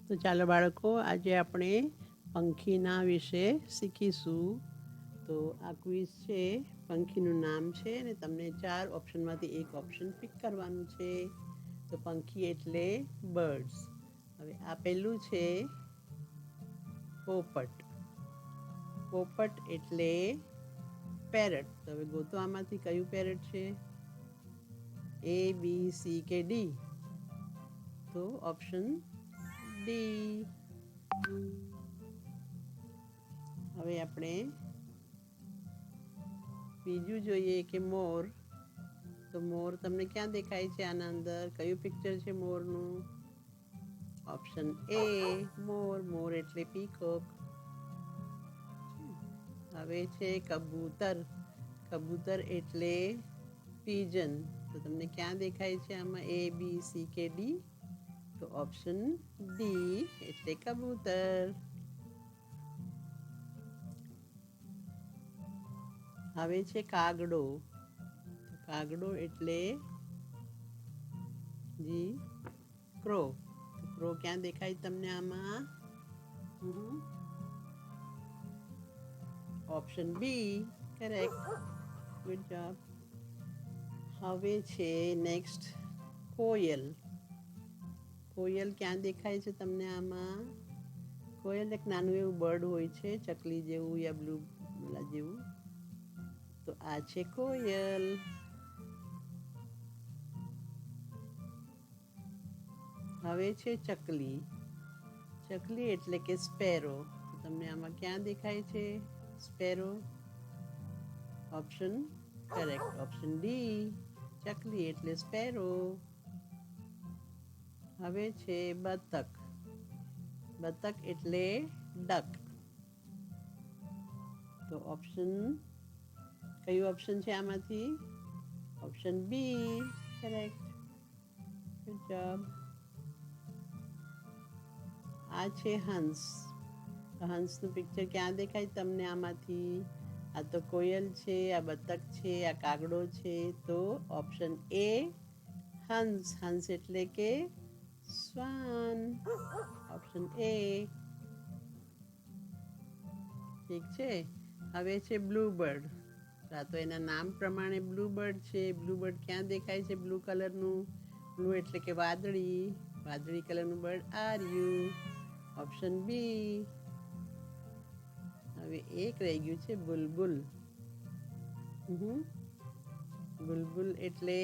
તો ચાલો બાળકો, આજે આપણે પંખીના વિશે શીખીશું. તો આ ક્વિઝ છે, પંખીનું નામ છે અને તમને 4 ઓપ્શનમાંથી એક ઓપ્શન પિક કરવાનું છે. તો પંખી એટલે બર્ડ્સ. હવે આ પહેલું છે પોપટ. પોપટ એટલે પેરટ. તો હવે ગોતો આમાંથી કયું પેરટ છે? A, B, C કે D? તો ઓપ્શન ડી. હવે આપણે બીજું જોઈએ કે મોર. તો મોર તમને ક્યાં દેખાય છે? આના અંદર કયું પિક્ચર છે મોરનું? ઓપ્શન એ મોર. મોર એટલે પીકોક. હવે છે કબૂતર. કબૂતર એટલે પીજન. તો તમને ક્યાં દેખાય છે આમાં? A, B, C કે D? તો ઓપ્શન ડી એટલે કબૂતર. હવે છે કાગડો. કાગડો એટલે જી ક્રો. ક્રો ક્યાં દેખાય તમને આમાં? Option B correct. Good job. હવે છે નેક્સ્ટ કોયલ. કોયલ ક્યાં દેખાય છે તમને આમાં? કોયલ એક નાનું એવું બર્ડ હોય છે, ચકલી જેવું યા બ્લુ જેવું. તો આ છે કોયલ. હવે છે ચકલી. ચકલી એટલે કે સ્પેરો. તો તમને આમાં ક્યાં દેખાય છે sparrow? Option correct. Option D ચકલી એટલે સ્પેરો. હવે છે બતક. બતક એટલે ડક. તો ઓપ્શન કયું ઓપ્શન છે આમાંથી? Option B correct. Good job. આ છે હંસ. હંસનું પિક્ચર ક્યાં દેખાય તમને આમાંથી? આ તો કોયલ છે, આ બતક છે, આ કાગડો છે. તો ઓપ્શન એ હંસ. હંસ એટલે કે શ્વાન. Option A. ઠીક છે. હવે છે બ્લુ બર્ડ. આ તો એના નામ પ્રમાણે બ્લુ બર્ડ છે. બ્લુ બર્ડ ક્યાં દેખાય છે બ્લુ કલરનું? બ્લુ એટલે કે વાદળી. વાદળી કલરનું બર્ડ આર્યું. Option B. હવે એક રહી ગયું છે બુલબુલ. બુલબુલ એટલે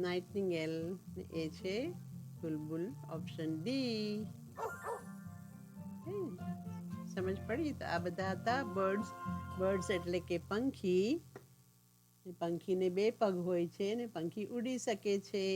નાઇટિંગેલ. એ છે બુલબુલ. Option D. સમજ પડી? તો આ બધા હતા બર્ડ્સ. બર્ડ્સ એટલે કે પંખી. પંખીને 2 પગ હોય છે ને પંખી ઉડી શકે છે.